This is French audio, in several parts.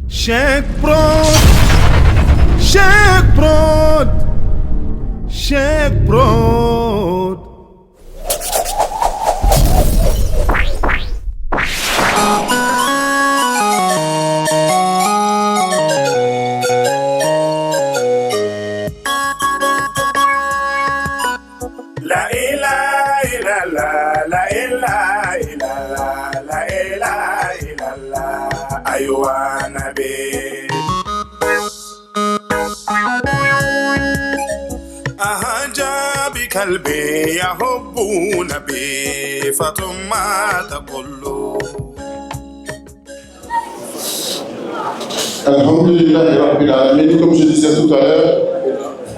Cheikh Prod, Cheikh Prod, Cheikh Prod. La ilaha illallah, la ilaha illallah, la ilaha illallah, aywa nabi. Ahaja kalbi yahubbu nabi, fatumma taqullu. Alhamdulillah Rabbil Alamin. Comme je disais tout à l'heure,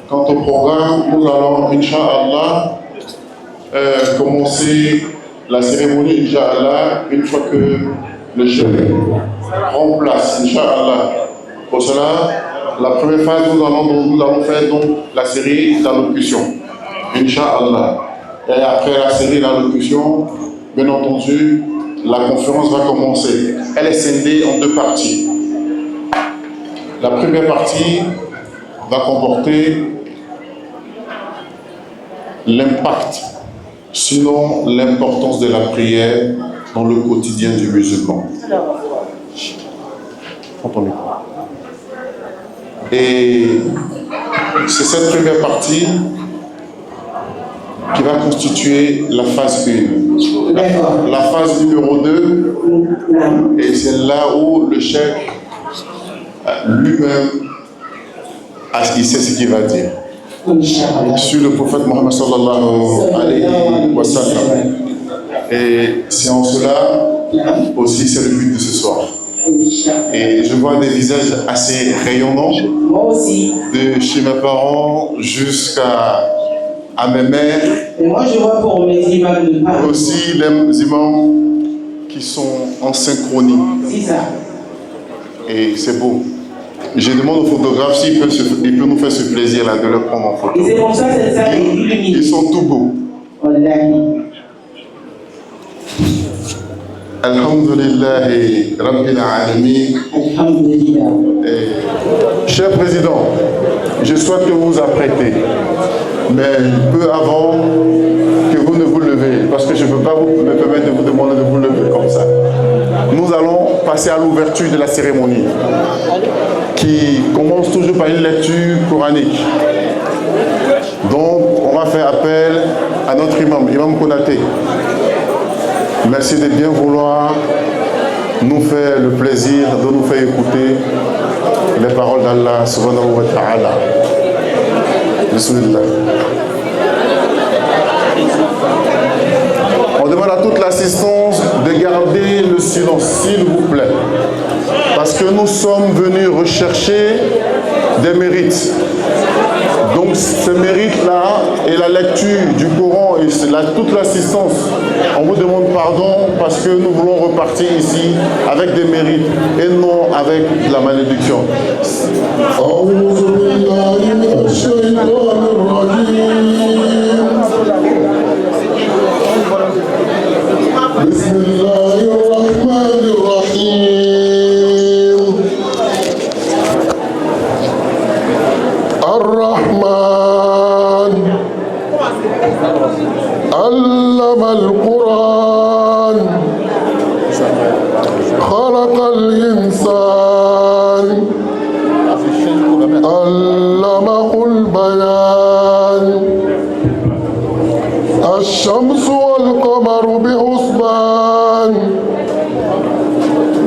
quant au programme, nous allons, Inch'Allah, commencer la cérémonie, Inch'Allah, une fois que le chef prend place, Inch'Allah. Pour cela, la première phase, nous allons faire donc la série d'allocution, Inch'Allah. Et après la série d'allocution, bien entendu, la conférence va commencer. Elle est scindée en deux parties. La première partie va comporter l'impact, sinon l'importance de la prière dans le quotidien du musulman. Et c'est cette première partie qui va constituer la phase 1. La phase numéro 2, et c'est là où le cheikh lui-même, il sait ce qu'il va dire sur le prophète Mohammed sallallahu alayhi wa sallam. Et c'est en cela aussi, c'est le but de ce soir. Et je vois des visages assez rayonnants, de chez mes parents jusqu'à mes mères. Et moi je vois pour mes imams de part. Aussi les imams qui sont en synchronie. C'est ça. Et c'est beau. Je demande au photographe s'il peut nous faire ce plaisir-là de le prendre en photo. Et c'est pour ça que ça est illuminé. Ils sont tout beaux. Alhamdulillah Rabbil Alamin. Alhamdulillah. Cher Président, je souhaite que vous vous apprêtez, mais peu avant que vous ne vous levez, parce que je ne peux pas me permettre de vous demander de vous lever comme ça. Nous allons passer à l'ouverture de la cérémonie, qui commence toujours par une lecture coranique. Donc, on va faire appel à notre imam, Imam Konaté. Merci de bien vouloir nous faire le plaisir de nous faire écouter les paroles d'Allah subhanahu wa ta'ala. Bismillah. On demande à toute l'assistance de garder le silence, s'il vous plaît. Parce que nous sommes venus rechercher des mérites. Donc ce mérite-là et la lecture du Coran et toute l'assistance, on vous demande pardon parce que nous voulons repartir ici avec des mérites et non avec la malédiction. علم القرآن خلق الإنسان علمه البيان الشمس والقمر بحسبان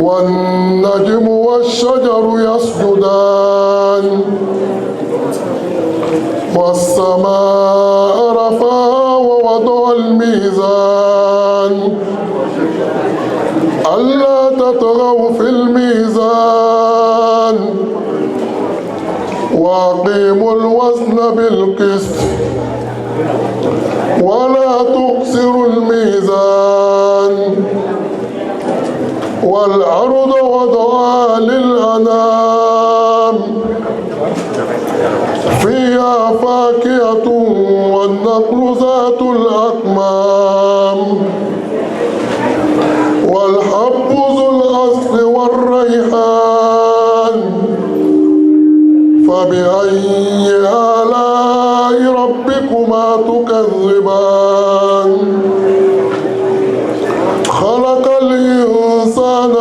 والنجم والشجر يسجدان والسماء رفعها ووضع الميزان ألا تطغوا في الميزان وأقيموا الوزن بالقسط ولا تخسروا الميزان والأرض وضعها للأنام فيها فاكهة والنخل ذات الأكمام والحب ذو الأصل والريحان فبأي آلاء ربكما تكذبان خلق الإنسان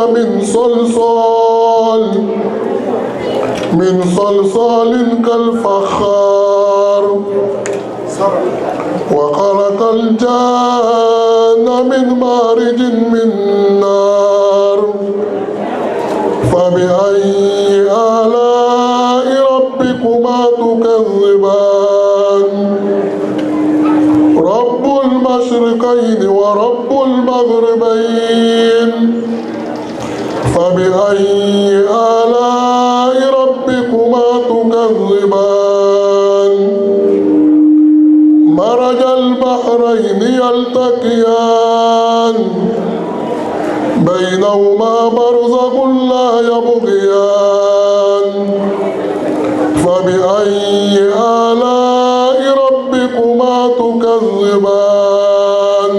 من صلصال كالفخار وخلق الجان من مارج من نار فبأي آلاء ربكما تكذبان رب المشرقين ورب المغربين فبأي آلاء ربكما تكذبان مرج البحرين يلتقيان بينهما برزخ لا يبغيان فبأي آلاء ربكما تكذبان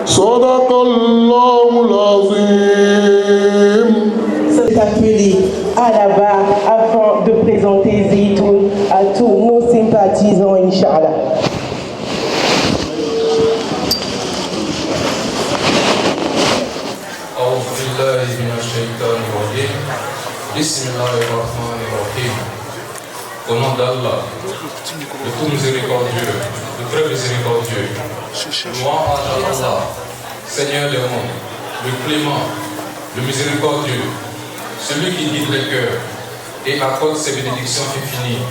صدق الله العظيم. C'est appelé à la barre afin de présenter Zitoun à tous nos sympathisants, Inch'Allah. أعوذ بالله من الشيطان الرجيم بسم الله الرحمن الرحيم. Au nom d'Allah, le tout miséricordieux, le très miséricordieux, moi, Allah, Seigneur des mondes, le clément, le miséricordieux, celui qui guide les cœurs et accorde ses bénédictions infinies.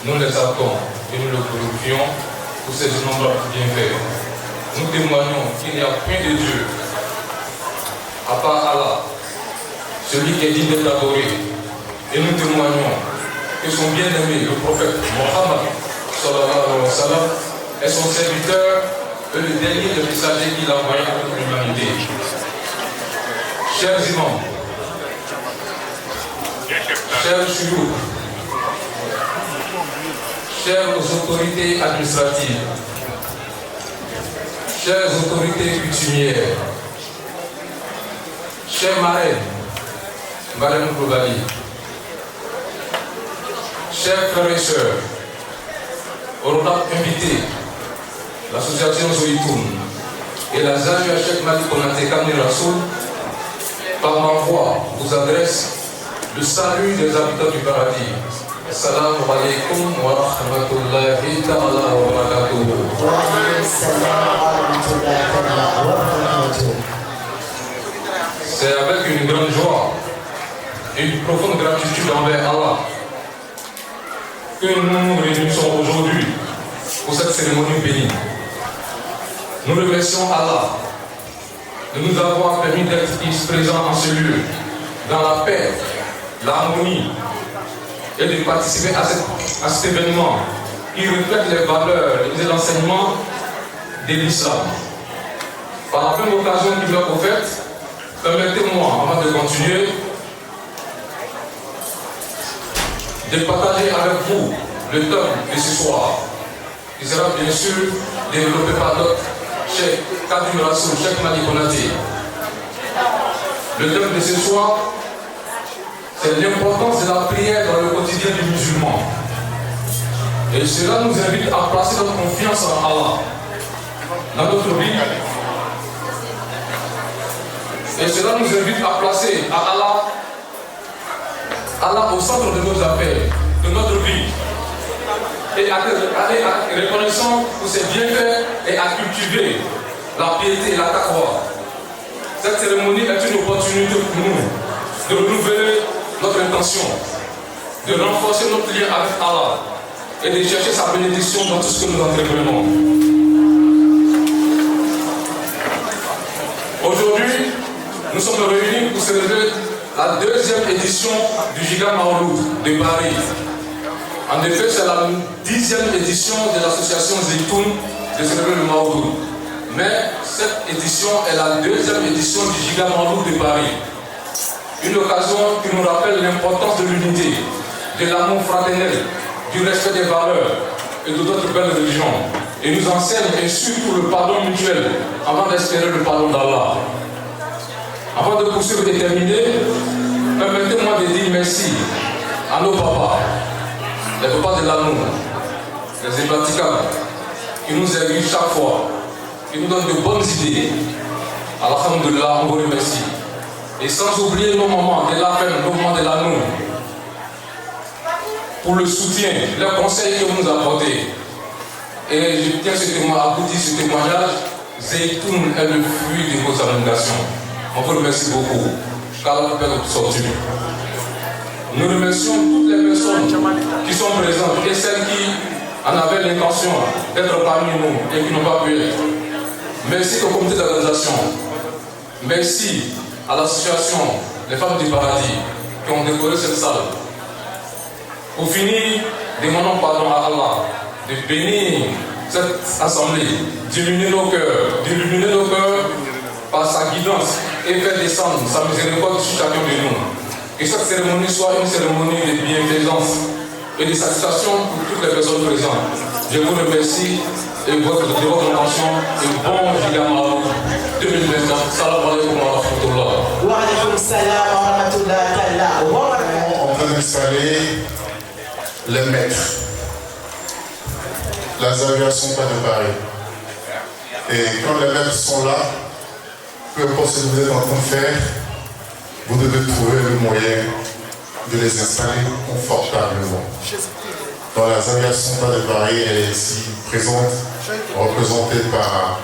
Nous les attendons et nous le glorifions pour ses innombrables bienfaits. Nous témoignons qu'il n'y a point de Dieu à part Allah, celui qui est digne d'être adoré. Et nous témoignons que son bien-aimé, le prophète Mohammed, sallallahu alayhi wa sallam, est son serviteur et le dernier des messagers qu'il a envoyé à toute l'humanité. Chers imams, chers chouyouk, chères autorités administratives, chères autorités coutumières, chère marraine, Madame Koubali, chers frères et sœurs, honorables invités, l'association Zoïtoun et la Zawiya Cheikh Madi Konaté Kamni Rassoul, par ma voix, vous adresse le salut des habitants du paradis. Assalamu alaikum wa rahmatullahi ta'ala wa barakatuhu. Wa alaykum assalam wa rahmatullahi ta'ala wa barakatuhu. C'est avec une grande joie et une profonde gratitude envers Allah que nous nous réunissons aujourd'hui pour cette cérémonie bénie. Nous remercions Allah de nous avoir permis d'être ici présents en ce lieu, dans la paix, l'harmonie, et de participer à cet événement qui reflète les valeurs et les enseignements de l'islam. Par la même occasion qui m'est offerte, permettez-moi, avant de continuer, de partager avec vous le thème de ce soir, qui sera bien sûr développé par notre Cheikh Kadim Rassoul, Cheikh Madi Konaté. Le thème de ce soir, c'est l'importance de la prière dans le quotidien du musulman. Et cela nous invite à placer notre confiance en Allah dans notre vie. Et cela nous invite à placer Allah au centre de nos affaires, de notre vie. Et à être reconnaissant pour ses bienfaits et à cultiver la piété et la taqwa. Cette cérémonie est une opportunité pour nous de renouveler notre intention, de renforcer notre lien avec Allah et de chercher sa bénédiction dans tout ce que nous entreprenons. Aujourd'hui, nous sommes réunis pour célébrer la deuxième édition du Giga Mawlud de Paris. En effet, c'est la 10e édition de l'association Zitoun de célébrer le Mawlud. Mais cette édition est la deuxième édition du Giga Mawlud de Paris. Une occasion qui nous rappelle l'importance de l'unité, de l'amour fraternel, du respect des valeurs et de d'autres belles religions. Et nous enseigne et surtout le pardon mutuel avant d'espérer le pardon d'Allah. Avant de poursuivre et terminer, permettez-moi de dire merci à nos papas, les papas de l'amour, les implaticables, qui nous aident chaque fois, qui nous donnent de bonnes idées. Alhamdulillah, on vous remercie. Et sans oublier nos mamans de la peine, nos mamans de l'amour, pour le soutien, les conseils que vous nous apportez. Et je tiens à vous dire ce témoignage, Zeytoun est le fruit de vos abnégations. On vous remercie beaucoup. qu'Allah vous permette de sortir. Nous remercions toutes les personnes qui sont présentes et celles qui en avaient l'intention d'être parmi nous et qui n'ont pas pu être. Merci au comité d'organisation. Merci à l'association Les Femmes du Paradis qui ont décoré cette salle. Pour finir, demandons pardon à Allah de bénir cette assemblée, d'illuminer nos cœurs par sa guidance et faire descendre sa miséricorde sur chacun de nous. Que cette cérémonie soit une cérémonie de bienfaisance et de satisfaction pour toutes les personnes présentes. Je vous remercie et de votre attention et bon Jigama 2024. Salam alaikum wa rahmatullah. Wa alaikum salam wa rahmatullah. On va installer les maîtres. La Zavia sont pas de Paris. Et quand les maîtres sont là, peu importe ce que vous êtes en train de faire, vous devez trouver le moyen de les installer confortablement. Dans la Zavia sont pas de Paris, elle est ici présente, représentée par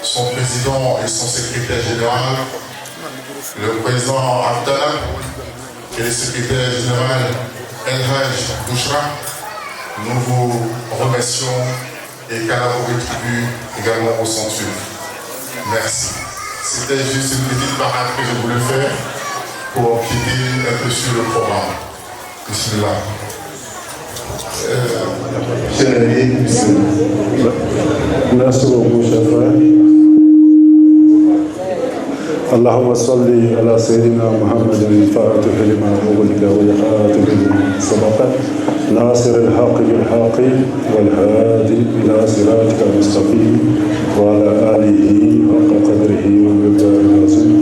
son président et son secrétaire général, le président Abdallah et le secrétaire général El Haj Bouchra. Nous vous remercions et qu'Allah vous rétribue également au centuple. Merci. C'était juste une petite parade que je voulais faire pour empiéter un peu sur le programme. Bismillah. Merci beaucoup, cher frère. اللهم صل على سيدنا محمد الفاتح لما أغلق والخاتم لما سبق ناصر الحق بالحق والهادي إلى صراطك المستقيم وعلى آله حق قدره ومقداره العظيم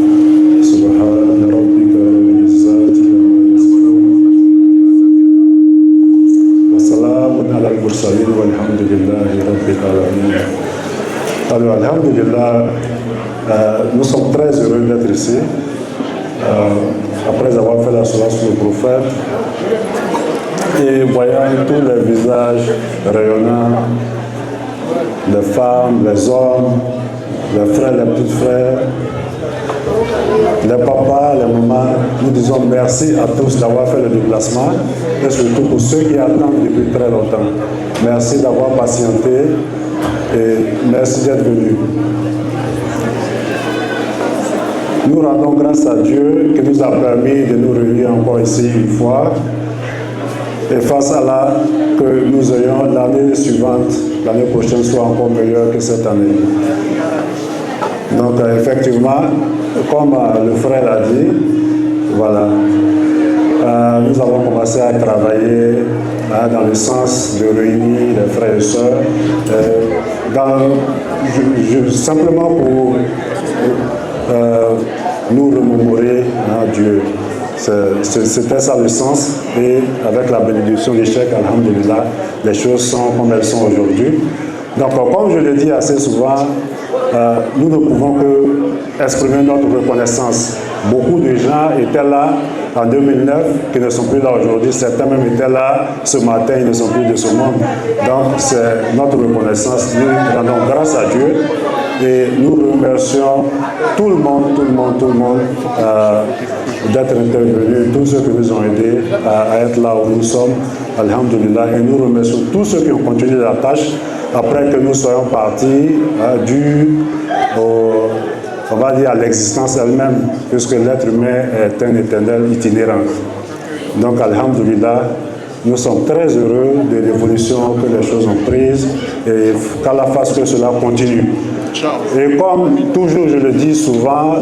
سبحان ربك رب العزة عما يصفون وسلام على المرسلين والحمد لله رب العالمين. Alors, alhamdulillah, nous sommes très heureux d'être ici, après avoir fait la salat sur le prophète, et voyant tous les visages rayonnants, les femmes, les hommes, les frères, les petits frères, les papas, les mamans, nous disons merci à tous d'avoir fait le déplacement, et surtout pour ceux qui attendent depuis très longtemps. Merci d'avoir patienté et merci d'être venus. Nous rendons grâce à Dieu qui nous a permis de nous réunir encore ici une fois. Et face à là, que nous ayons l'année suivante, l'année prochaine soit encore meilleure que cette année. Donc effectivement, comme le frère l'a dit, voilà, nous avons commencé à travailler dans le sens de réunir les frères et sœurs, simplement pour nous remémorer Dieu. C'était ça le sens, et avec la bénédiction du Cheikh, alhamdulillah, les choses sont comme elles sont aujourd'hui. Donc comme je le dis assez souvent, nous ne pouvons que exprimer notre reconnaissance. Beaucoup de gens étaient là en 2009 qui ne sont plus là aujourd'hui. Certains même étaient là ce matin, ils ne sont plus de ce monde. Donc c'est notre reconnaissance. Nous rendons grâce à Dieu et nous remercions tout le monde d'être intervenus, tous ceux qui nous ont aidés à être là où nous sommes, alhamdulillah. Et nous remercions tous ceux qui ont continué la tâche après que nous soyons partis, on va dire à l'existence elle-même, puisque l'être humain est un éternel itinérant. Donc, alhamdulillah, nous sommes très heureux de l'évolution que les choses ont prise et qu'Allah fasse que cela continue. Et comme toujours je le dis souvent,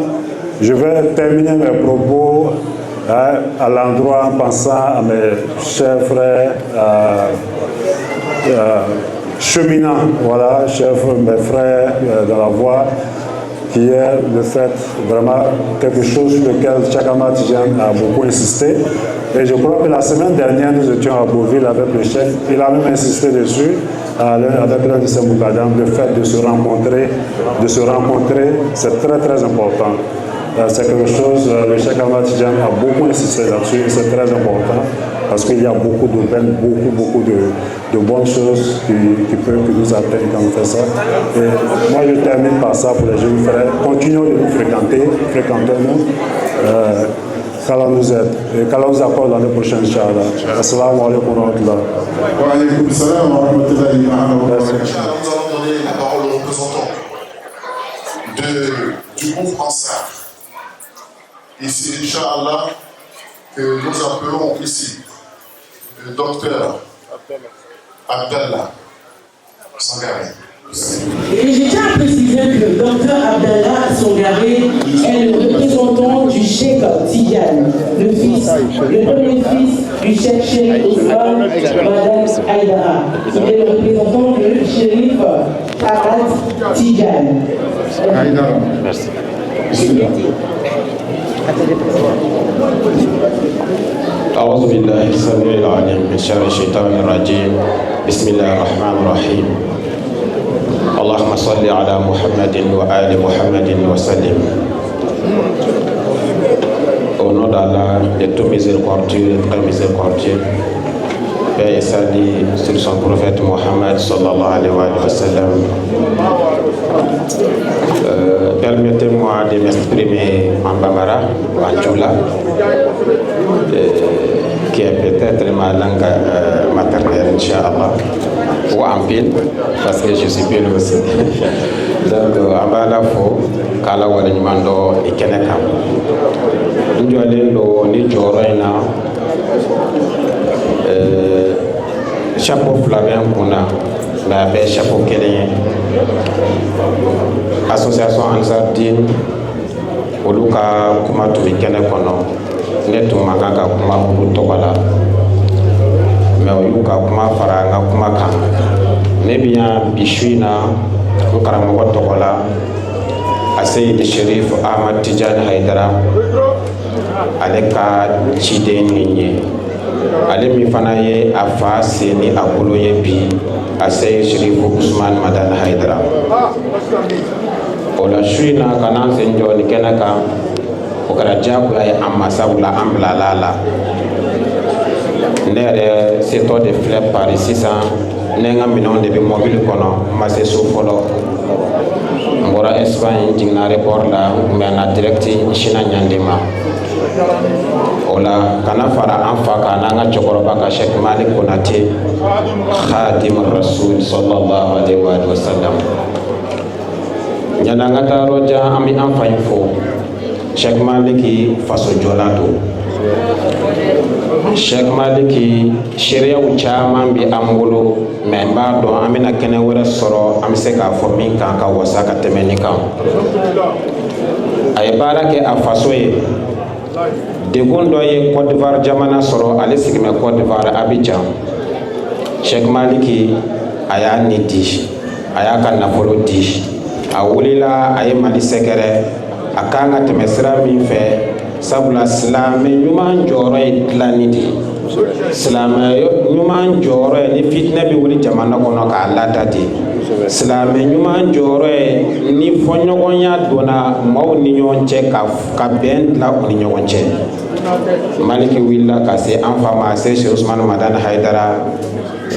je vais terminer mes propos à l'endroit en pensant à mes chers frères cheminants, voilà, mes frères dans la voie, qui est le fait, vraiment quelque chose sur lequel Cheikh Ahmad Tidiane a beaucoup insisté. Et je crois que la semaine dernière, nous étions à Beauville avec le chef. Il a même insisté dessus, avec l'un de ses moukadams, le fait de se rencontrer, c'est très très important. C'est quelque chose, le Cheikh Ahmad Tidiane a beaucoup insisté là-dessus et c'est très important parce qu'il y a beaucoup de belles, beaucoup de bonnes choses qui nous atteignent quand on fait ça. Et moi je termine par ça pour les jeunes frères. Continuons de nous fréquentons-nous. Qu'Allah nous aide et qu'Allah nous accorde l'année prochaine, Inch'Allah. Assalamu alaikum wa rahmatullah. Wa alaykoum salam wa rahmatullahi wa barakatuh. Inch'Allah, nous allons donner la parole aux représentants du groupe Ansar. Ici, Inch'Allah, que nous appelons ici le docteur Abdallah Sangaré. Et je tiens à préciser que le docteur Abdallah Sangaré est le représentant du Cheikh Tidiane, le premier fils du Cheikh Chérif Ousmane Madame Haïdara. Il est le représentant du Chérif Ahmad Tidiane. Haïdara. Merci. أعوذ بالله السميع العليم من شر الشيطان الرجيم بسم الله الرحمن الرحيم اللهم صل على محمد وآل محمد وسلم. Au nom d'Allah, de tout miséricordieux, très miséricordieux, paix et salut sur son prophète Mohammed sallallahu alayhi wa sallam. Permettez-moi de m'exprimer en Bambara, en Djoula, qui est peut-être ma langue maternelle, Inch'Allah, ou en pile, parce que je suis pile aussi. Donc, en Balafo, Kala Walimando et Kenekam. Nous allons ni Joroina, chapeau Flavien Kuna, mais chapeau Kélien. Association Ansar Din olu ka kuma tun bɛ kɛnɛ kɔnɔ ne tun man kan ka kuma olu tɔgɔ la mɛ u y'u ka kuma fara n ka kuma kan ne bɛ yan bi su in na n karamɔgɔ tɔgɔ la Aseyid Sherif Ahmad Tidiane Haïdara ale ka ciden min ye ale min fana ye a fa sen ni a bolo ye bi Aseyid Sherif Ousmane Madane Haïdara. O la su in na ka n'an sen jɔ nin kɛnɛ kan o kɛra diyagoya ye an ma sabula an bilala a la ne yɛrɛ setɔ de filɛ Paris sisan ne n ka minɛnw de bɛ mɔbili kɔnɔ n ma se so fɔlɔ n bɔra Espagne n jiginna aéroport la n kun bɛ na direct Sina Ɲande ma o la kana fara an fa kan n'an ka cɛkɔrɔba ka Cheikh Malik Konate Khadim Rasul sallallahu alaihi wa sallam. Ɲana n ka taa yɔrɔ jan an bɛ an fa in fo Cheikh Maliki faso jɔla don Cheikh Maliki sariyaw caman bɛ an bolo mɛ n b'a dɔn an bɛna kɛnɛ wɛrɛ sɔrɔ an bɛ se k'a fɔ min kan ka wasa ka tɛmɛ nin kan. A ye baara kɛ a faso ye degun dɔ ye Côte d'Ivoire jamana sɔrɔ ale sigi bɛ Côte d'Ivoire Abidjan. Cheikh Maliki a y'a ni di a y'a ka nafolo di a wulila a ye Mali sɛgɛrɛ a kan ka tɛmɛ sira min fɛ sabula silamɛ ɲuman jɔyɔrɔ ye dilanni de ye silamɛ ɲuman jɔyɔrɔ ye ni fitinɛ bɛ wuli jamana kɔnɔ k'a lada de silamɛ ɲuman jɔyɔrɔ ye ni fɔɲɔgɔnya donna maaw ni ɲɔgɔn cɛ ka bɛn dilan u ni ɲɔgɔn cɛ. Maliki wulila ka se an fa ma se Cheikh Ousmane Madane Haïdara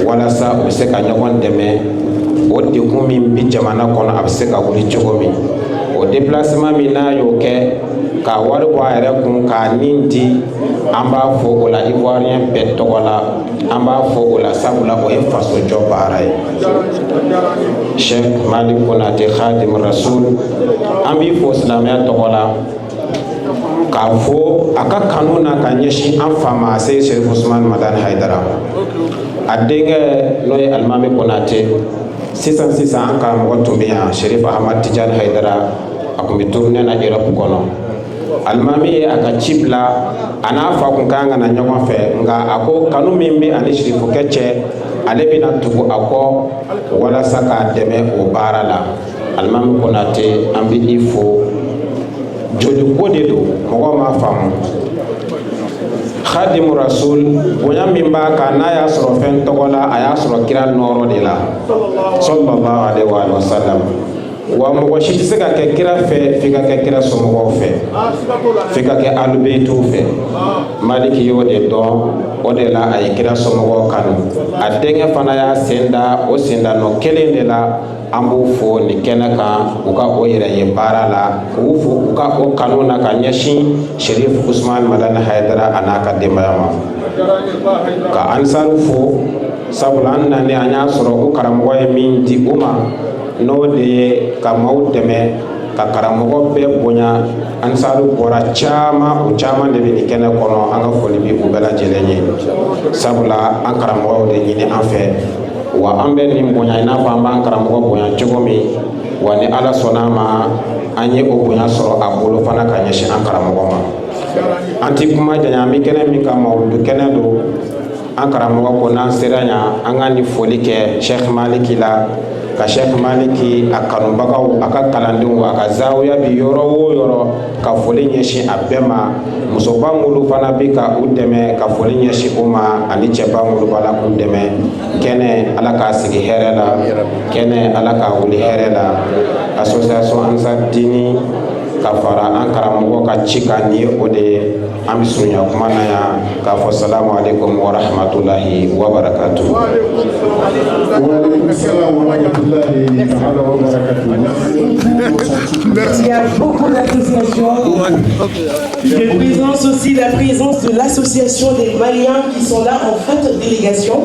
walasa u bɛ se ka ɲɔgɔn dɛmɛ o degun min bi jamana kɔnɔ a bɛ se ka wuli cogo min. O déplacement min n'a y'o kɛ ka wari bɔ a yɛrɛ kun k'a nin di an b'a fɔ o la Ivoirien bɛɛ tɔgɔ la an b'a fɔ o la sabula o ye faso jɔ baara ye. Cheikh Malik Konate Khadim Rasul an b'i fɔ silamɛya tɔgɔ la k'a fɔ a ka kanu na ka ɲɛsin an fa ma Seyid Sherif Ousmane Madane Haïdara a denkɛ n'o ye Alimami Konate sisan an karamɔgɔ tun bɛ yan Sherif Ahmad Tidiane Haïdara a kun bɛ tourner na Europe kɔnɔ. Alimami ye a ka ci bila a n'a fa kun kan ka na ɲɔgɔn fɛ nka a ko kanu min bɛ ani Sherifukɛ cɛ ale bɛna tugu a kɔ walasa k'a dɛmɛ o baara la Alimami Konate an bɛ i fo joliko de don mɔgɔw m'a faamu Khadimu Rasul bonya min b'a kan n'a y'a sɔrɔ fɛn tɔgɔ la a y'a sɔrɔ kira nɔrɔ de la sallallahu alaihi wa sallam wa mɔgɔ si tɛ se ka kɛ kira fɛ f'i ka kɛ kira somɔgɔw fɛ f'i ka kɛ alubeyitiw fɛ Maliki y'o de dɔn o de la a ye kira somɔgɔw kanu a denkɛ fana y'a sen da o sendanɔ kelen de la an b'u fo nin kɛnɛ kan u ka o yɛrɛ ye baara la k'u fo u ka o kanu na ka ɲɛsin Sherif Usman Madani Hayidara a n'a ka denbaya ma ka Ansaru fo sabula an nani an y'a sɔrɔ o karamɔgɔ ye min di u ma n'o de ye ka maaw dɛmɛ ka karamɔgɔ bɛɛ bonya Ansaru bɔra caman o caman de bɛ nin kɛnɛ kɔnɔ an ka foli bi u bɛɛ lajɛlen ye sabula an karamɔgɔw de ɲini an fɛ wa an bɛ nin bonya i n'a fɔ an b'an karamɔgɔ bonya cogo min wa ni Ala sɔnn'a ma an ye o bonya sɔrɔ a bolo fana ka ɲɛsin an karamɔgɔ ma an ti kuma janya an bɛ kɛnɛ min kan mawludu kɛnɛ don an karamɔgɔ ko n'an sera yan an ka ni foli kɛ Sheikh Maliki la ka Sheikh Maliki a kanubagaw a ka kalandenw a ka zawiya bi yɔrɔ o yɔrɔ ka foli ɲɛsin a bɛɛ ma musoba minnu fana bɛ ka u dɛmɛ ka foli ɲɛsin u ma ani cɛba minnu b'a la k'u dɛmɛ kɛnɛ Ala k'a sigi hɛrɛ la kɛnɛ Ala k'a wuli hɛrɛ la association Ansar Dini ka fara an karamɔgɔ ka ci kan ni o de ye an bɛ surunya kuma na yan k'a fɔ salamu alaikum wa rahmatulahi wa barakatuh. Il y a beaucoup d'associations. Je présente aussi la présence de l'association des Maliens qui sont là en forte délégation.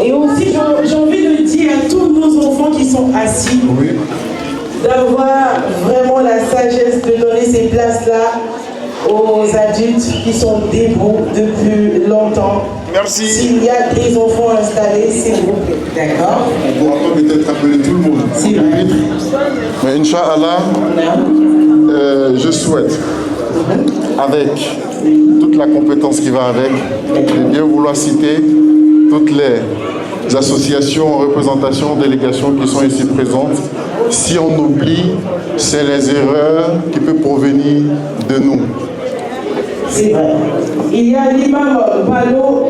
Et aussi, j'ai envie de dire à tous nos enfants qui sont assis d'avoir vraiment la sagesse de donner ces places-là aux adultes qui sont debout depuis longtemps. Merci. S'il y a des enfants installés, s'il vous plaît. D'accord? On ne pourra pas peut-être appeler tout le monde. C'est vrai. Mais Inch'Allah, je souhaite, avec toute la compétence qui va avec, de bien vouloir citer toutes les associations, représentations, délégations qui sont ici présentes. Si on oublie, c'est les erreurs qui peuvent provenir de nous. C'est vrai. Il y a l'imam Balo,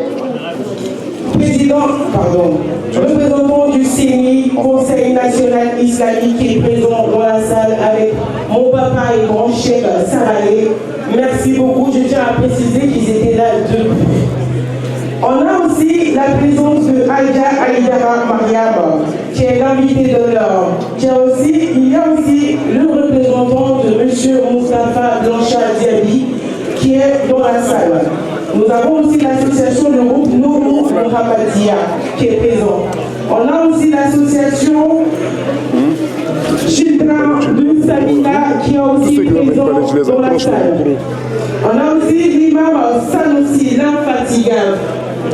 représentant du CENI, Conseil national islamique, qui est présent dans la salle avec mon papa et mon chef Saralé. Merci beaucoup. Je tiens à préciser qu'ils étaient là depuis. On a aussi la présence de Aïda Aïdara Mariam, qui est l'invité d'honneur. Il y a aussi le représentant de M. Moustapha Blanchard Diaby, qui est dans la salle. Nous avons aussi l'association du groupe Nourou Mohamedia, qui est présent. On a aussi l'association Children de Samina, qui est aussi présent dans la salle. On a aussi l'imam Sanoussi, l'infatigable.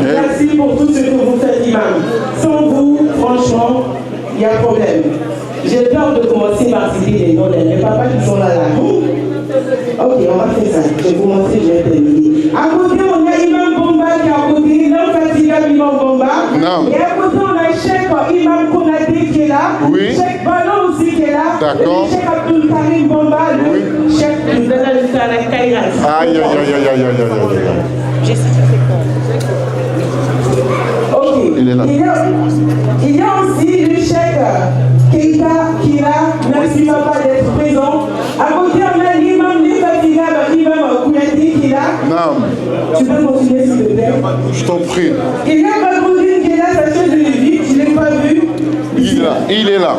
Merci pour tout ce que vous faites, imam. Sans vous, franchement, il y a problème. J'ai peur de commencer par citer les noms des papas qui sont là. Ok, on va faire ça. Je vais commencer, je vais terminer. À côté, on a Imam Bomba qui est à côté, l'infatigable Imam Bomba. Non. Et à côté, on a Cheikh Imam Konate qui est là. Oui. Cheikh Ballon aussi qui est là. D'accord. Et Cheikh Abdul Karim Bomba, le chef du Zalal Kairas. Aïe, aïe, aïe, aïe, aïe, aïe, aïe. Ok. Il est là. Il y a aussi le chef Keita qui est là. Merci papa d'être présent. À côté, on a l'imam l'infatigable Imam Kouyati qui est là. Non. Tu peux continuer s'il te plaît? Je t'en prie. Il y a Bagoudine qui est là, sa chaise de vite, je ne l'ai pas vu. Il est là.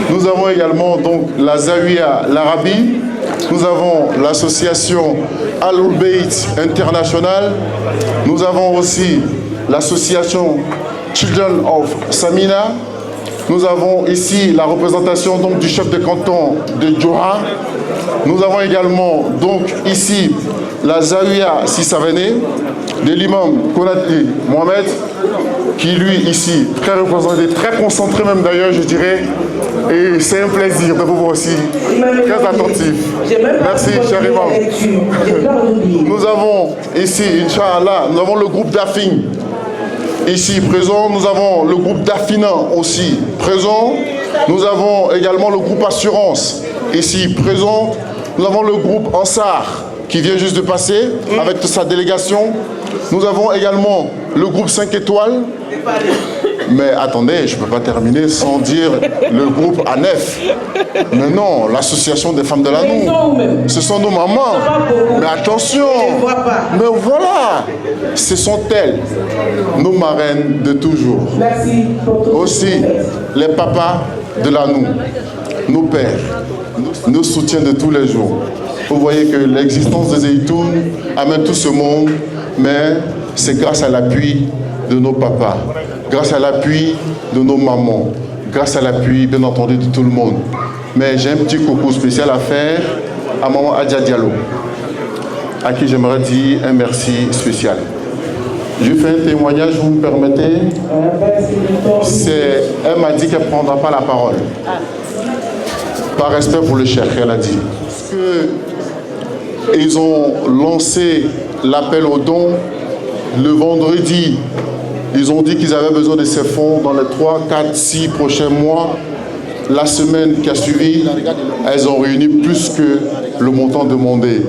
Nous avons également donc la Zawiya l'Arabie. Nous avons l'association Al-Bayt International. Nous avons aussi l'association Children of Samina. Nous avons ici la représentation donc du chef de canton de Djoha. Nous avons également donc ici la Zawiya Sissavene de l'imam Konate Mohamed, qui lui ici très représenté, très concentré même d'ailleurs je dirais. Et c'est un plaisir de vous voir aussi, très attentif. Merci, cher imam. Nous avons ici, Inch'Allah, nous avons le groupe d'Afin ici présent. Nous avons le groupe d'Afina aussi présent. Nous avons également le groupe Assurance, ici présent. Nous avons le groupe Ansar, qui vient juste de passer, avec toute sa délégation. Nous avons également le groupe 5 étoiles. Mais attendez, je ne peux pas terminer sans dire le groupe ANEF. Mais non, l'association des femmes de la Noue. Ce sont nos mamans. Mais attention, mais voilà, ce sont elles, nos marraines de toujours. Aussi, les papas de la Noue, nos pères, nos soutiens de tous les jours. Vous voyez que l'existence des Zeytoun amène tout ce monde, mais c'est grâce à l'appui de nos papas, grâce à l'appui de nos mamans, grâce à l'appui, bien entendu, de tout le monde. Mais j'ai un petit coucou spécial à faire à maman Adja Diallo, à qui j'aimerais dire un merci spécial. Je fais un témoignage, vous me permettez. Elle m'a dit qu'elle ne prendra pas la parole. Par respect pour le cheikh, elle a dit. Ils ont lancé l'appel aux dons le vendredi. Ils ont dit qu'ils avaient besoin de ces fonds dans les 3, 4, 6 prochains mois. La semaine qui a suivi, elles ont réuni plus que le montant demandé.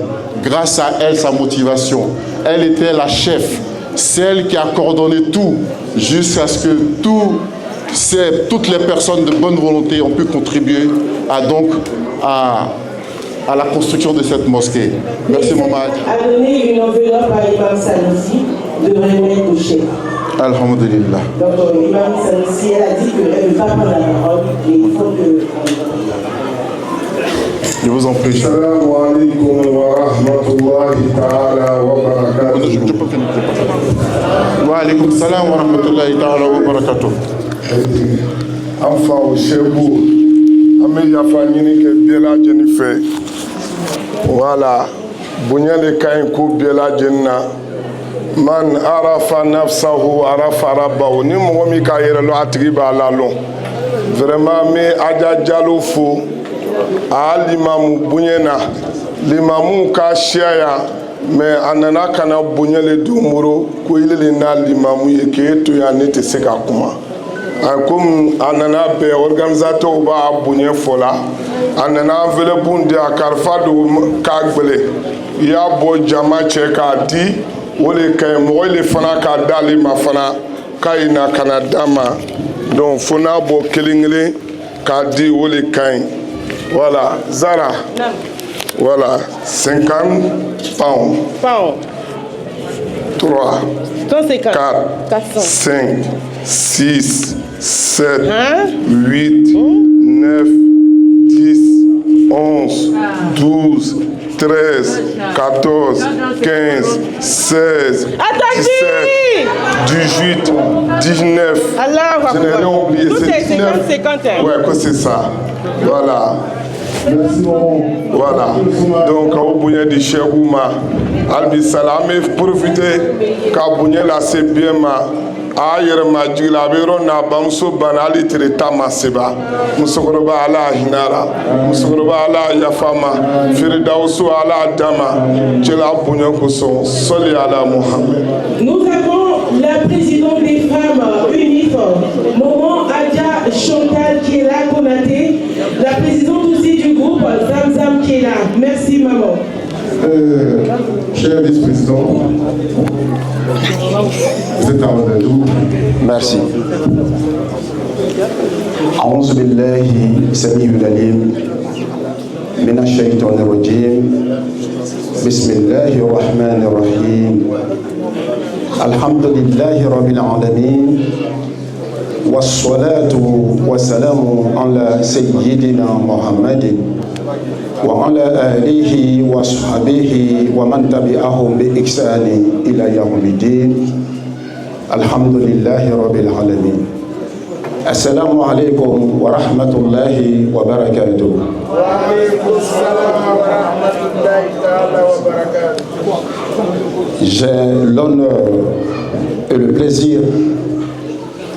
Grâce à elle, sa motivation. Elle était la chef, celle qui a coordonné tout, jusqu'à ce que toutes les personnes de bonne volonté ont pu contribuer à la construction de cette mosquée. Merci, maman. A donné une enveloppe à Imam Sanoussi de remettre au chef. Alhamdulillah. Donc, Imam Sanoussi, elle a dit qu'elle ne veut pas prendre la parole et il faut que... Je vous en prie. Assalamu alaikum wa rahmatullahi ta'ala wa barakatuh. Wa alaikum salam wa rahmatullahi ta'ala wa barakatuh. Enfin, au Chebou, Amé Yafanyini ke Biela Jennifer. Voilà. Bunyale Kainku Biela Jenna. Man arafa nafsahu arafa rabbahu. Ni mwomi ka yere lo atigi ba la lo. Vraiment, me Adja Diallo fo. A limamu bunyena. Limamu ka shiaya. Mais anana kana bunyele dumuro ko ile na limamu yeke to ya ne te se ka kuma. Comme anana be organisateur ba bunye fola. Anana enveloppe de akarfa do kagbele. Ya bo jama che ka di wole kay mo le fana ka dali ma fana kayina kana dama. Donc fona bo kelingele ka di wole kay. Voilà, Zara. Voilà, 50 pounds. 3, 4, 5, 6, 7, 8, 9, 10, 11, 12, 13, 14, 15, 16, 17, 18, 19. Je n'ai rien oublié, c'est 19. Ouais, que c'est ça. Voilà. Voilà. Donc, au bout du Cherouma, Albi Salame, profitez, Kabounia la c'est bien ma. Ayer majila bero na bamso banali treta maseba musokoroba ala hinara musokoroba ala yafama firdausu ala dama jela bunyo koso soli ala Muhammad. Nous avons la présidente des femmes uniformes, Maman Adja Chantal qui est là, Konaté, la présidente aussi du groupe Zamzam qui est là. Merci maman. Cher vice-président, vous êtes en rendez-vous. Merci. أعوذ بالله السميع العليم من الشيطان الرجيم بسم الله الرحمن الرحيم الحمد لله رب العالمين والصلاة والسلام على سيدنا محمد وعلى آله وصحبه ومن تبعهم بإحسان إلى يوم الدين الحمد لله رب العالمين السلام عليكم ورحمة الله وبركاته. وعليكم السلام ورحمة الله تعالى وبركاته. J'ai l'honneur et le plaisir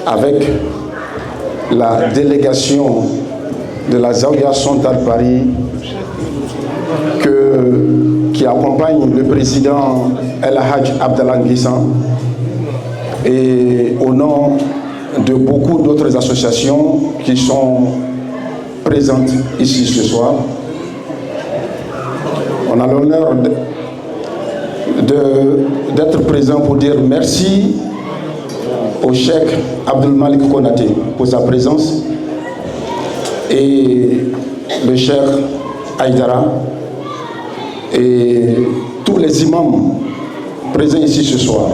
avec la délégation de la Zawiya Centrale Paris qui accompagne le président El Hadj Abdallah Nguissan et au nom de beaucoup d'autres associations qui sont présente ici ce soir. On a l'honneur d'être présent pour dire merci au Cheikh Abdul Malik Konaté pour sa présence et le Cheikh Aïdara et tous les imams présents ici ce soir.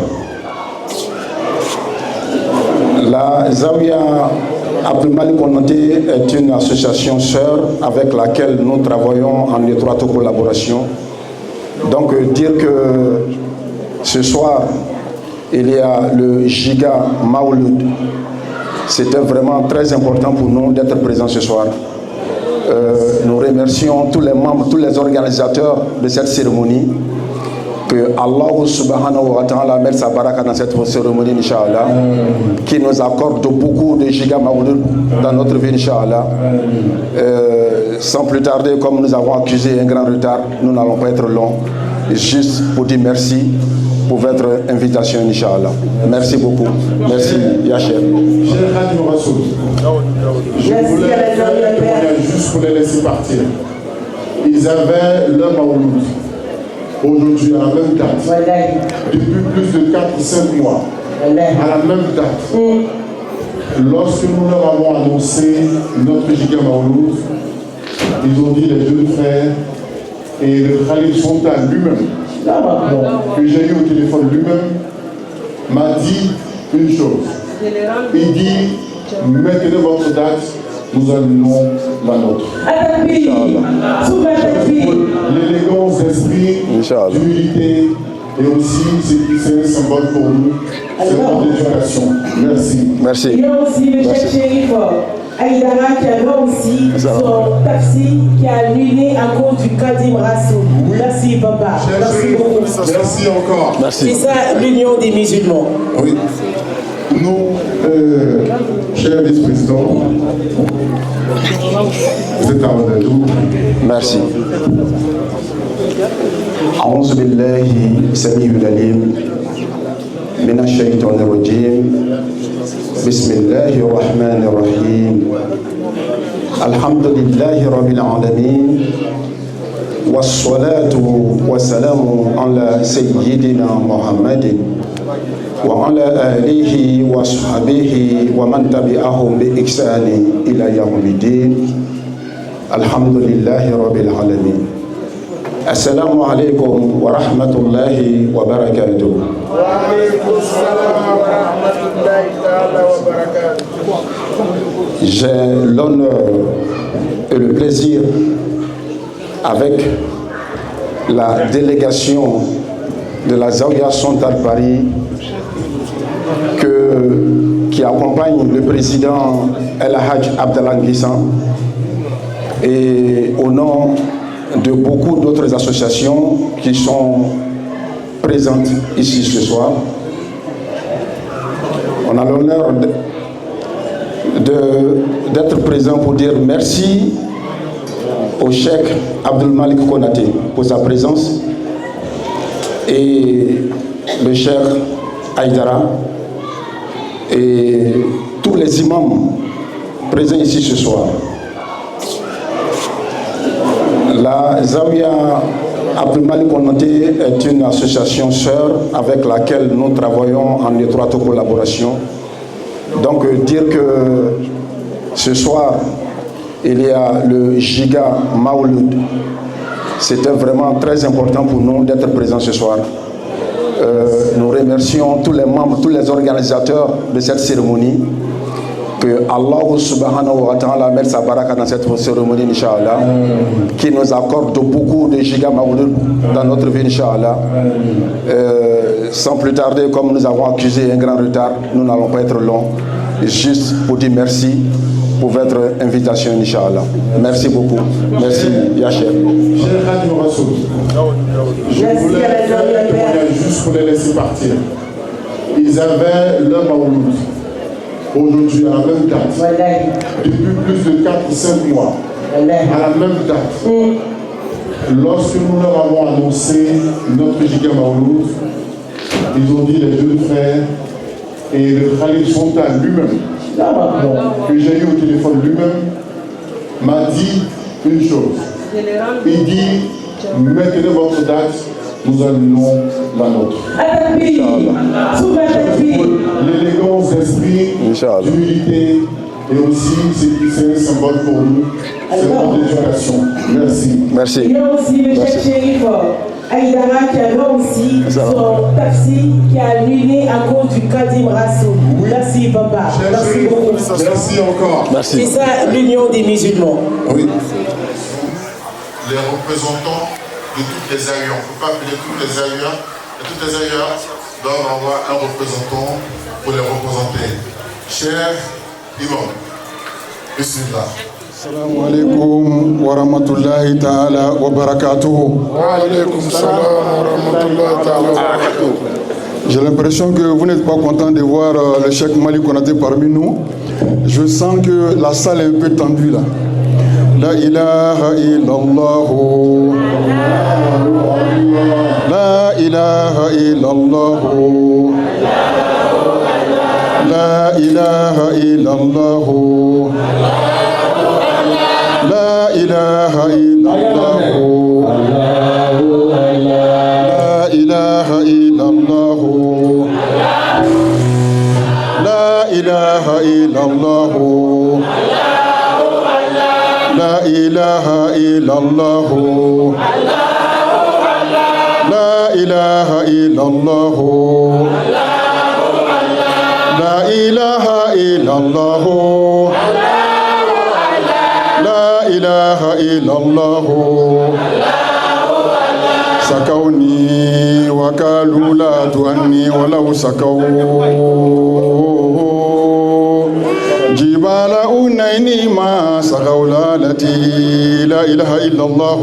La Zawiya Abdul Malik Konaté est une association sœur avec laquelle nous travaillons en étroite collaboration. Donc dire que ce soir, il y a le Giga Maouloud. C'était vraiment très important pour nous d'être présents ce soir. Nous remercions tous les membres, tous les organisateurs de cette cérémonie. Que Allah subhanahu wa ta'ala mette sa baraka dans cette cérémonie, Inch'Allah, qui nous accorde beaucoup de Giga Maouloud dans notre vie, Inch'Allah. Sans plus tarder, comme nous avons accusé un grand retard, nous n'allons pas être longs. Juste pour dire merci pour votre invitation, Inch'Allah. Merci beaucoup. Merci, Yachir. Cher Hadi Rassoul, je voulais juste pour les laisser partir. Ils avaient leur Maouloud. Aujourd'hui, à la même date, depuis plus de 4 ou 5 mois, à la même date, lorsque nous leur avons annoncé notre Giga Maouloud, ils ont dit les deux frères et le Khalid Sultan lui-même, que j'ai eu au téléphone lui-même, m'a dit une chose. Il dit, maintenez votre date, nous annulons la nôtre. L'élégance d'esprit, l'humilité et aussi c'est un symbole pour nous, c'est notre éducation. Merci. Merci. Il y a aussi le Cheikh Chérif Aïdara qui avait aussi son taxi qui a annulé à cause du Kadim Rassoul. Merci papa. Merci beaucoup. Merci encore. Merci. C'est ça l'union des musulmans. Oui. Nous, cher vice-président, vous êtes à nous. Merci. أعوذ بالله السميع العليم من الشيطان الرجيم بسم الله الرحمن الرحيم الحمد لله رب العالمين والصلاة والسلام على سيدنا محمد وعلى آله وصحبه ومن تبعهم بإحسان إلى يوم الدين الحمد لله رب العالمين. السلام عليكم ورحمة الله وبركاته. وعليكم السلام ورحمة الله تعالى وبركاته. J'ai l'honneur et le plaisir avec la délégation de la Zawiya Sontal Paris qui accompagne le président El Hadj Abdallah Guissan et au nom de beaucoup d'autres associations qui sont présentes ici ce soir. On a l'honneur d'être présent pour dire merci au Cheikh Abdul Malik Konaté pour sa présence et le Cheikh Aïdara et tous les imams présents ici ce soir. La Zawiya Abdul Malik Konaté est une association sœur avec laquelle nous travaillons en étroite collaboration. Donc dire que ce soir, il y a le Giga Maouloud. C'était vraiment très important pour nous d'être présents ce soir. Nous remercions tous les membres, tous les organisateurs de cette cérémonie. Que Allah subhanahu wa ta'ala mette sa baraka dans cette cérémonie, Inch'Allah, qui nous accorde beaucoup de Giga Maouloud dans notre vie, Inch'Allah. Sans plus tarder, comme nous avons accusé un grand retard, nous n'allons pas être longs. Juste pour dire merci pour votre invitation, Inch'Allah. Merci beaucoup. Merci, Yachir. Cher Hadi Rassoul, je voulais juste pour les laisser partir. Ils avaient leur Maouloud. Aujourd'hui, à la même date, depuis plus de 4 ou 5 mois, à la même date, lorsque nous leur avons annoncé notre Giga Maouloud, ils ont dit les deux frères et le Khalid Sultan lui-même, que j'ai eu au téléphone lui-même, m'a dit une chose. Il dit, maintenez votre date, nous annulons la nôtre. L'élégance d'esprit, l'humilité et aussi c'est un symbole pour nous, c'est notre éducation. Merci. Merci. Il y a aussi le chef shérif Aïdara qui a aussi son taxi qui a annulé à cause du Kadim Rassoul. Merci papa. Merci beaucoup. Merci encore. Merci. C'est ça l'union des musulmans. Oui. Les représentants de toutes les aïeux, on ne peut pas appeler toutes les aïeux, et toutes les aïeux doivent avoir un représentant pour les représenter. Cher Imam, bismillah. Assalamu alaikum wa rahmatullahi ta'ala wa barakatuhu. Wa alaikum salam wa rahmatullahi ta'ala wa barakatuhu. J'ai l'impression que vous n'êtes pas content de voir le Cheikh Mali Konaté parmi nous. Je sens que la salle est un peu tendue là. La ilaha illallah. La ilaha illallah. La ilaha illallah. La ilaha illallah. La ilaha illallah. La ilaha illallah. La ilaha illallah. La ilaha illallah. La ilaha illallah. La ilaha illallah. Sakauni wa kalu la tuanni walau sakau. Jibala unaini ma sakawla lati. La ilaha illallah.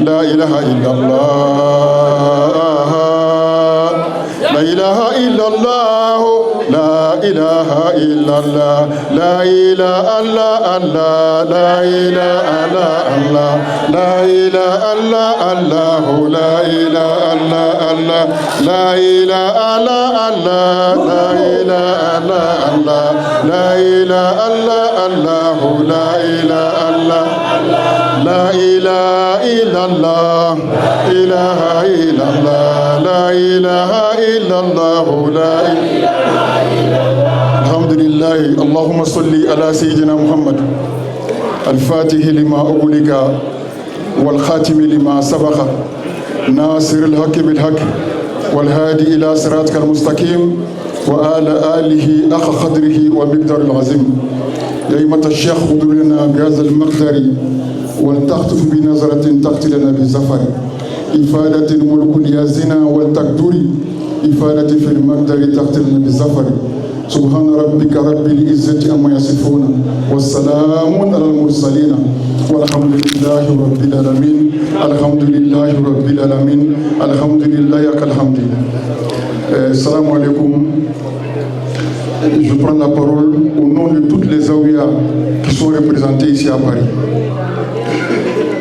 La ilaha illallah. La ilaha illallah. La ilaha illallah. La ilaha illallah. La ilaha illallah. La ilaha illallah. La ilaha illallah. La ilaha illallah. La ilaha illallah. La ilaha illallah. La ilaha illallah. La ilaha illallah. Ilaha illallah. La ilaha illallah. La Alhamdulillah. Allahumma salli ala Sayyidina Muhammad al-Fatih lima ughliqa wal khatim lima sabaqa nasir al-haqq bil haqq wal hadi ila siratikal mustaqim wa ala alihi akha qadrihi wa miqdar al-azim. Ya imata al-shaykh khudh lana bi hadha al-maqdari wal tahtuf bi nazratin taqti lana bi zafari ifadatin mulkun yazina wal taqduri ifadatin fil maqdari taqti lana bi zafari. سبحان ربك رب العزة عما يصفون والسلام على المرسلين والحمد لله رب العالمين. الحمد لله رب العالمين. الحمد لله كالحمد. Salam alaikum. Je prends la parole au nom de toutes les Zaouïas qui sont représentées ici à Paris.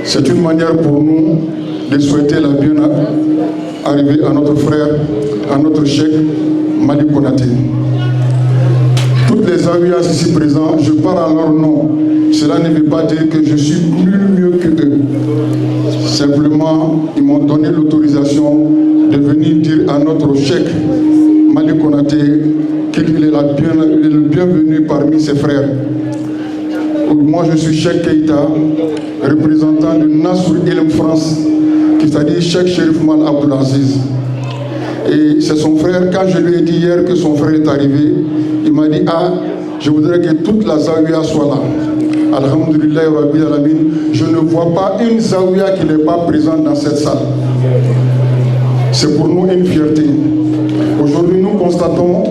C'est une manière pour nous de souhaiter la bienvenue arrivée à notre frère, à notre cheikh Mali Konaté. Toutes les Zaouïas ici présents, je parle à leur nom. Cela ne veut pas dire que je suis plus mieux que eux. Simplement, ils m'ont donné l'autorisation de venir dire à notre cheikh Mali Konaté qu'il est le bienvenu parmi ses frères. Moi, je suis Cheikh Keïta, représentant de Nasr Ilm France, qui c'est-à-dire Cheikh Sherif Mal Abdelaziz. Et c'est son frère, quand je lui ai dit hier que son frère est arrivé, il m'a dit, ah, je voudrais que toute la Zaouïa soit là. Alhamdulillah, Rabbil Alamin, je ne vois pas une Zaouïa qui n'est pas présente dans cette salle. C'est pour nous une fierté. Aujourd'hui, nous constatons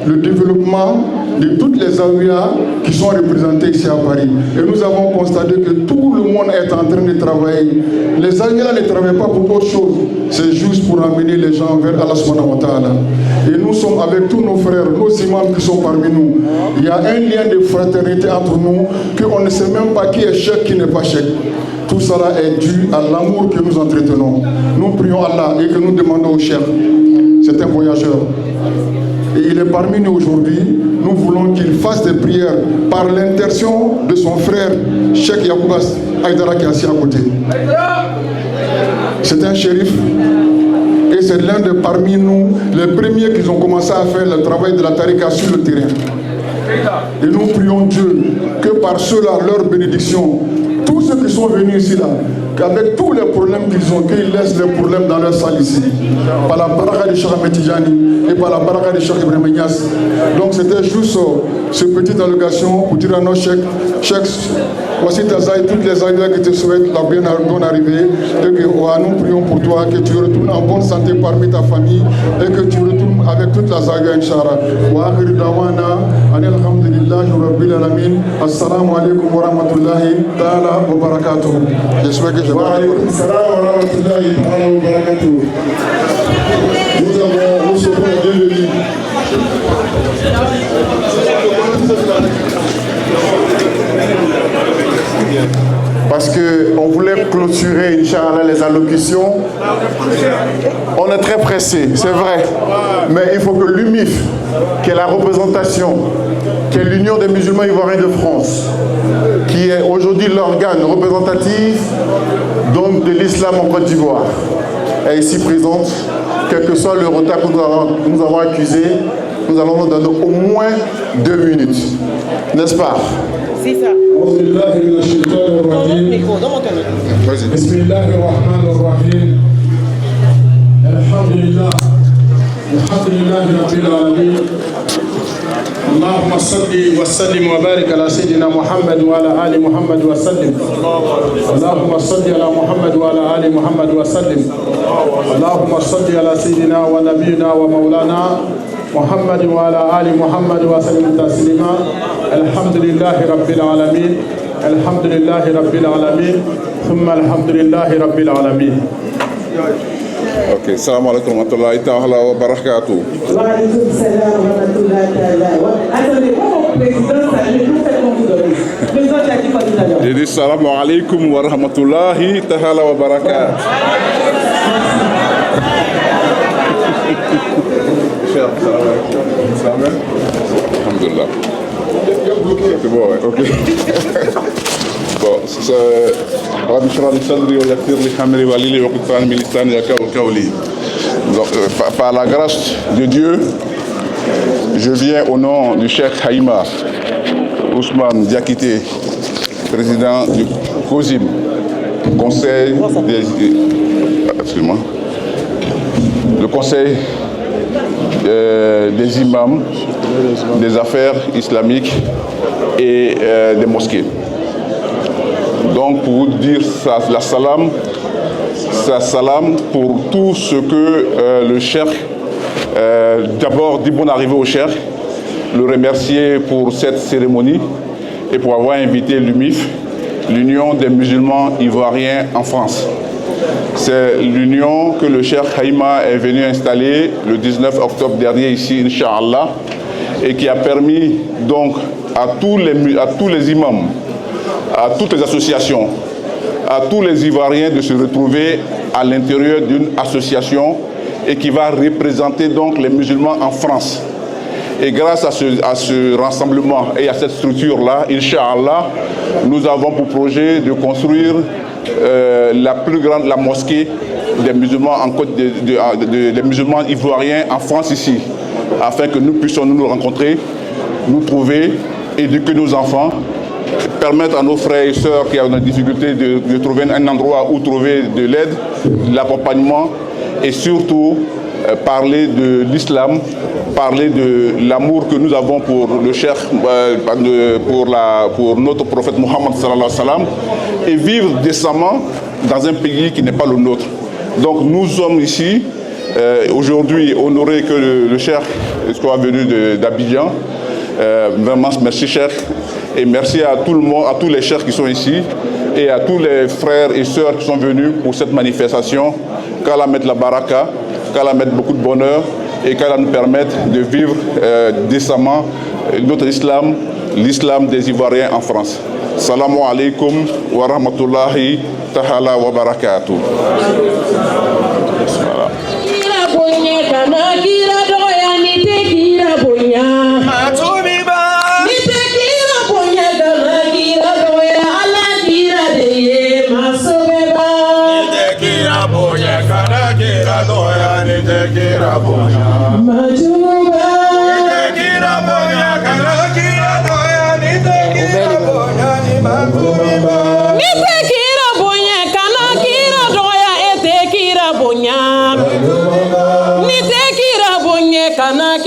le développement de toutes les Zaouïas qui sont représentées ici à Paris. Et nous avons constaté que tout le monde est en train de travailler. Les Zaouïas ne travaillent pas pour autre chose. C'est juste pour amener les gens vers Allah subhanahu wa ta'ala. Et nous sommes avec tous nos frères, nos imams qui sont parmi nous. Il y a un lien de fraternité entre nous qu'on ne sait même pas qui est cheikh, qui n'est pas cheikh. Tout cela est dû à l'amour que nous entretenons. Nous prions Allah et que nous demandons au cheikh. C'est un voyageur. Et il est parmi nous aujourd'hui nous voulons qu'il fasse des prières par l'intention de son frère Cheikh Yakoubas Aïdara qui est assis à côté. C'est un shérif et c'est l'un de parmi nous les premiers qui ont commencé à faire le travail de la tariqa sur le terrain. Et nous prions Dieu que par ceux-là, leur bénédiction, tous ceux qui sont venus ici là, qu'avec tous les problèmes qu'ils ont, qu'ils laissent les problèmes dans leur salle ici. Par la baraka de Cheikh Ahmed Tidjani et par la baraka de Cheikh Ibrahim Niass. Donc c'était juste ce petite allocation pour dire à nos chèques, voici Tazaï, toutes les années qui te souhaitent la bonne arrivée. Et que nous prions pour toi, que tu retournes en bonne santé parmi ta famille et que tu retournes avec toute la zaga, Inch'Allah. Wa akhir dawana, alhamdulillahi rabbil alamin. Assalamu alaikum wa rahmatullahi ta'ala wa barakatuh. J'espère que je vais. Wa alaykum salam wa rahmatullahi ta'ala wa barakatuh. Nous avons reçu le bienvenu. Parce qu'on voulait clôturer, Inch'Allah, les allocutions. On est très pressé, c'est vrai. Mais il faut que l'UMIF, qui est la représentation, qui est l'Union des musulmans ivoiriens de France, qui est aujourd'hui l'organe représentatif donc, de l'islam en Côte d'Ivoire, est ici présente. Quel que soit le retard que nous avons accusé, nous allons nous donner au moins 2 minutes. N'est-ce pas? C'est ça. بسم الله الرحمن الرحيم الحمد لله رب العالمين اللهم صل وسلم وبارك على سيدنا محمد وعلى آل محمد وسلم اللهم صل على محمد وعلى آل محمد وسلم اللهم صل على سيدنا ونبينا ومولانا محمد وعلى آل محمد وسلم تسليما الحمد لله رب العالمين الحمد لله رب العالمين ثم الحمد لله رب العالمين. Ok, salam alaikum wa rahmatullahi ta'ala wa barakatuh. Wa alaikum salam wa rahmatullahi ta'ala. Attendez, mon président, nous faites mon coup de président, tu as dit quoi tout à l'heure? J'ai dit salam alaikum wa rahmatullahi ta'ala wa barakatuh. Alhamdulillah. C'est bon, ouais, ok. Bon, par la grâce de Dieu, je viens au nom du Cheikh Haïma Ousmane Diakité, président du COSIM, Conseil le Conseil des imams des affaires islamiques et des mosquées. Donc pour vous dire la salam pour tout ce que le cheikh, d'abord dit bonne arrivée au cheikh, le remercier pour cette cérémonie et pour avoir invité l'UMIF, l'Union des musulmans ivoiriens en France. C'est l'union que le cheikh Haïma est venu installer le 19 octobre dernier ici, Inch'Allah, et qui a permis donc à tous les imams, à toutes les associations, à tous les Ivoiriens de se retrouver à l'intérieur d'une association et qui va représenter donc les musulmans en France. Et grâce à ce rassemblement et à cette structure-là, Inch'Allah, nous avons pour projet de construire la plus grande mosquée des musulmans des musulmans ivoiriens en France ici, afin que nous puissions nous rencontrer, nous trouver, éduquer nos enfants, permettre à nos frères et sœurs qui ont des difficultés de trouver un endroit où trouver de l'aide, de l'accompagnement et surtout parler de l'islam, parler de l'amour que nous avons pour le cheikh, pour notre prophète Mohammed sallallahu alayhi wa sallam, et vivre décemment dans un pays qui n'est pas le nôtre. Donc nous sommes ici aujourd'hui honorés que le cheikh soit venu d'Abidjan. Vraiment merci cheikh et merci à tout le monde, à tous les cheikhs qui sont ici et à tous les frères et sœurs qui sont venus pour cette manifestation. Qu'Allah mette la baraka, qu'Allah mette beaucoup de bonheur et qu'Allah nous permette de vivre décemment notre islam, l'islam des Ivoiriens en France. Salamu alaikum wa rahmatullahi ta'ala wa barakatuh. Voilà.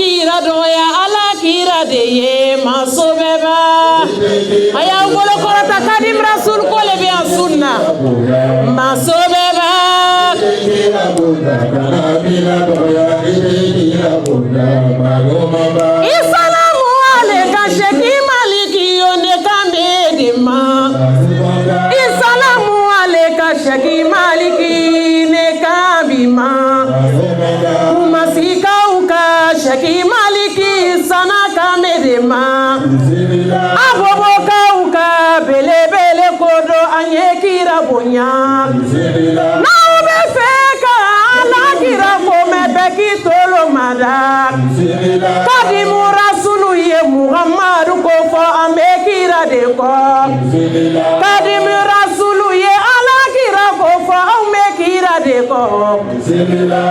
kira doya ala kira de ye masobeba aya ngolo korata kadim rasul ko le be en sunna masobeba Isalamu aleka sheki maliki yone kambe dema Isalamu aleka sheki maliki ne kabima Kumasika uka sheki maliki sana kamedema Aboboka uka bele bele kodo anyekira bonya Na ubefeka ala kira kome beki tolo madak Kadimu rasulu ye Muhammadu kofo amekira deko Kadimu rasulu ye ala kira kofo amekira deko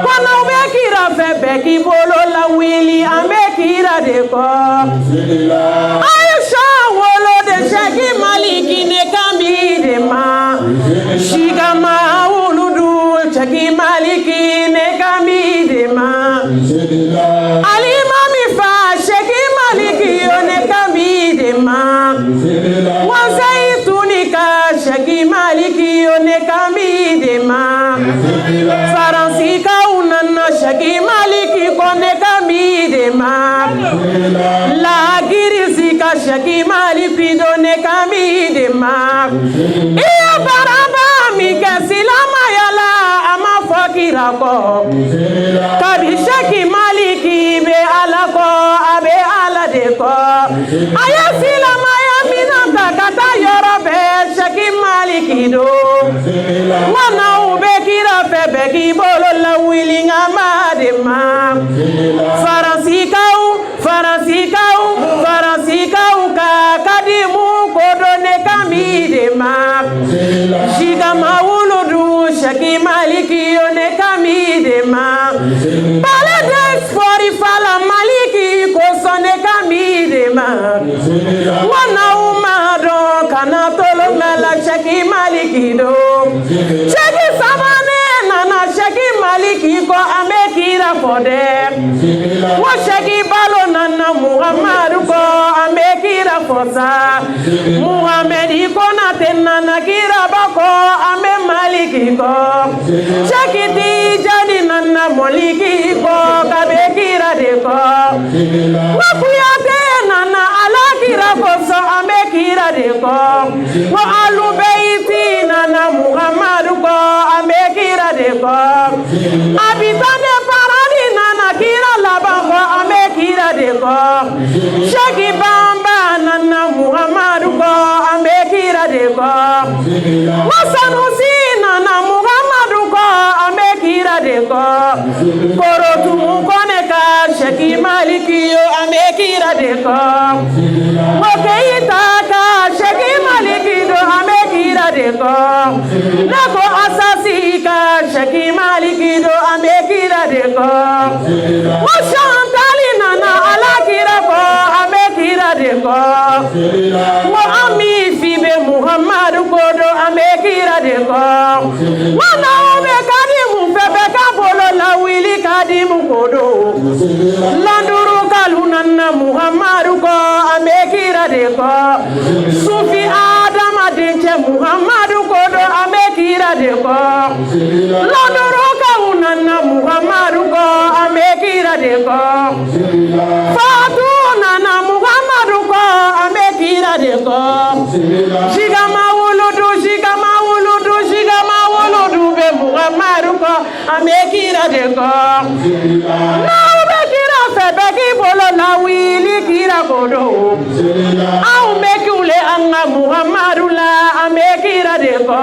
Kwana umekira febeki bolo la wili amekira deko Aisha wolo de shaki maliki ne kambi de ma Shigama uludu shaki maliki ne kambi de ma Alimami fa shaki maliki yone kambi de ma Wazaitunika shaki maliki yone kambi de ma Faransika unana shaki maliki kone kambi de ma La girisika shaki maliki done kambi de ma Iya baraba mikasi lama yala ama fakira ko Kabi shaki maliki be alako abe alade ko Ayasila maya minanta kata yorobe shaki maliki do Wana ube kira febe ki bolo la wilinga madema Faransika ka kadimu kodone kamidema Shigama uludu shaki maliki yone kamidema Paladex fori fala maliki kosone kamidema Wana umado kana tolo mela shaki maliki do Shaki samane nana shaki maliki ko amekira fode Wa shaki balo nana Muhammadu ko amekira fosa Muhammedi ko na tenana kira bako ame maliki ko Shaki di jadi nana moliki ko kabekira de ko Wa kuyate nana alakira fosa amekira de ko Wa alubeiti nana Muhammadu ko amekira de ko Abitane paradi nana kira labako amekira de ko Shaki bamba nana Muhammadu ko amekira de ko Wasanusi nana Muhammadu ko amekira de ko Korotu mukoneka Shaki maliki yo amekira de ko Mokeita ka Shaki maliki do amekira de ko Nako asasi ka Shaki maliki do amekira de ko Washantali nana alakira ko amekira de ko Wa ami fibe Muhammadu ko do amekira de ko Wana ube kadimu febe kabolo la wili kadimu kodo Landuru kalunana Muhammadu ko amekira de ko Sufi Adama denche Muhammadu ko do amekira de ko Landuru kalunana Muhammadu ko amekira de ko Fatu nana Muhammadu ko amekira de ko Shigama wuludu be Muhammadu ko amekira de ko Na ubekira febe ki bolo la wili kira kodo Au mekule anga Muhammadu la amekira de ko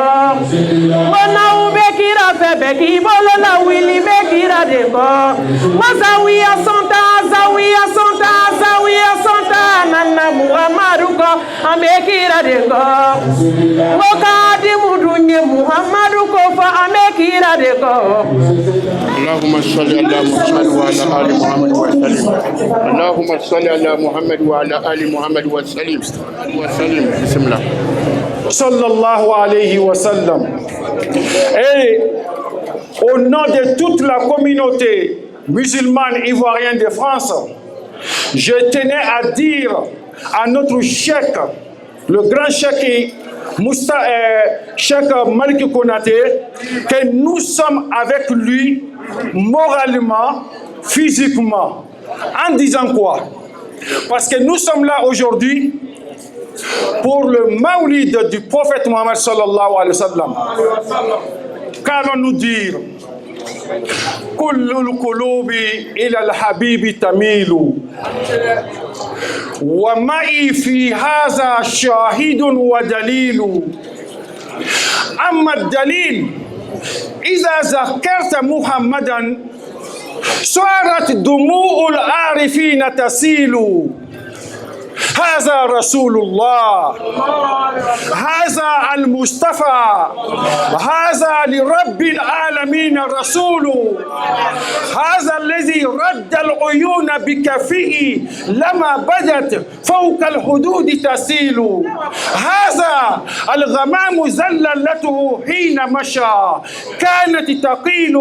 Wana ubekira febe ki bolo la wili mekira de ko Wazawiya sonta nana Muhammadu ko amekira de ko Wakadi mudunye Muhammadu ko fa amekira de ko Allahumma salli ala Muhammad wa ala ali Muhammad wa sallim Allahumma salli ala Muhammad wa ala ali Muhammad wa sallim Bismillah Sallallahu alayhi wa sallam. Et au nom de toute la communauté musulmane ivoirienne de France, je tenais à dire à notre cheikh, le grand cheikh Cheikh Malick Konaté, que nous sommes avec lui moralement, physiquement. En disant quoi? Parce que nous sommes là aujourd'hui pour le Maoulid du prophète Mohammed sallallahu alayhi wa sallam. Qu'allons-nous dire? Kullul qulubi ila al-habibi tamilu. Wa ma'i fi hadha shahidun wa dalilu. Amma ad-dalil idha zakarta Muhammadan صارت دموع العارفين تسيل هذا رسول الله هذا المصطفى هذا لرب العالمين رسول هذا الذي رد العيون بكفه لما بدت فوق الحدود تسيل هذا الغمام زللته حين مشى كانت تقيل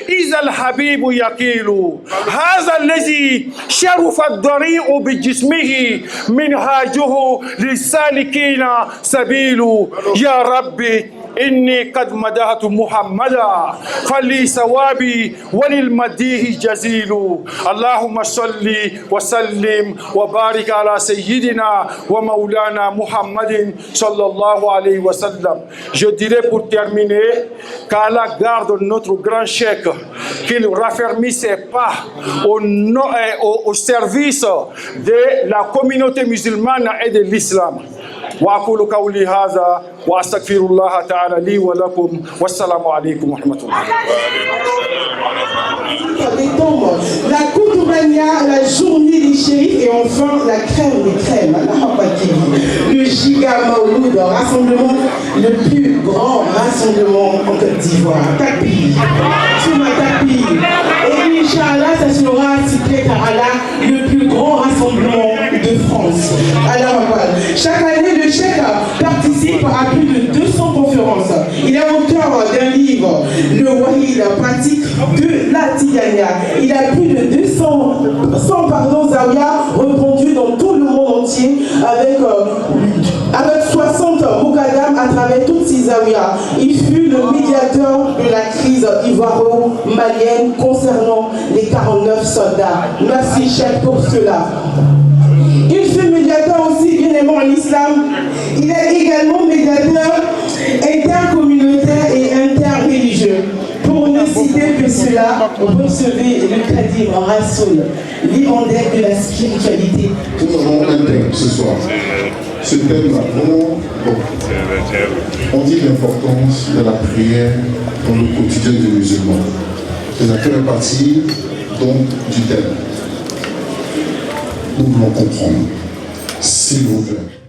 إذا الحبيب يقيل هذا الذي شرف الضريع بجسمه منهاجه للسالكين سبيل يا ربي إني قد مدحت محمدا فلي ثوابي وللمديه جزيل اللهم صل وسلم وبارك على سيدنا ومولانا محمد صلى الله عليه وسلم. Je dirais pour terminer qu'à la garde de notre grand cheikh, qu'il raffermisse ses pas au service de la communauté musulmane et de l'islam. وأقول قولي هذا وأستغفر الله تعالى لي ولكم والسلام عليكم ورحمة الله. La Koutoumania, la journée des shérifs et enfin la crème des crèmes, le Giga Maouloud, rassemblement, le plus grand rassemblement en Côte d'Ivoire. Tapi, Souma Tapi. Et Inch'Allah, ça sera, cité Karala, le plus grand rassemblement de France. Alors, chaque année, le Cheikh participe à plus de 200 conférences. Il est auteur d'un livre, le Wahid pratique de la Tigania. Il a plus de 200 Zawiya répandus dans tout le monde entier avec 60 Moukadam à travers toutes ces Zawiya. Il fut le médiateur de la crise ivoiro-malienne concernant les 49 soldats. Merci Cheikh pour cela. Il fut médiateur aussi, bien aimant en islam. Il est également médiateur intercommunautaire et interreligieux. Pour ne citer que cela, recevez le Kadim Rassoul, l'hirondelle de la spiritualité. Nous avons un thème ce soir. Ce thème, on dit l'importance de la prière dans le quotidien des musulmans. C'est la première partie donc, du thème. Nous voulons comprendre, s'il vous plaît.